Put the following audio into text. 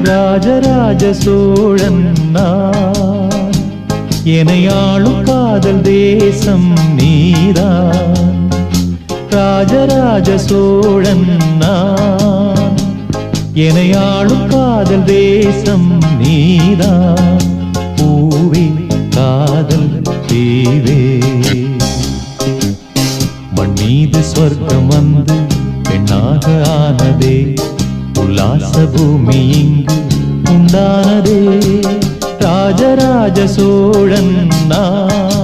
ராஜராஜ சோழன் நான், எனையாளும் காதல் தேசம் நீதான். ராஜராஜ சோழன் நான், எனையாளும் காதல் தேசம் நீதான். பூவே காதல் தீவே, மண் மீது சொர்க்கம் வந்து பெண்ணாக ஆனதே. உல்லாச பூமி இங்கு உண்டானதே. ராஜராஜ சோழன் நான்.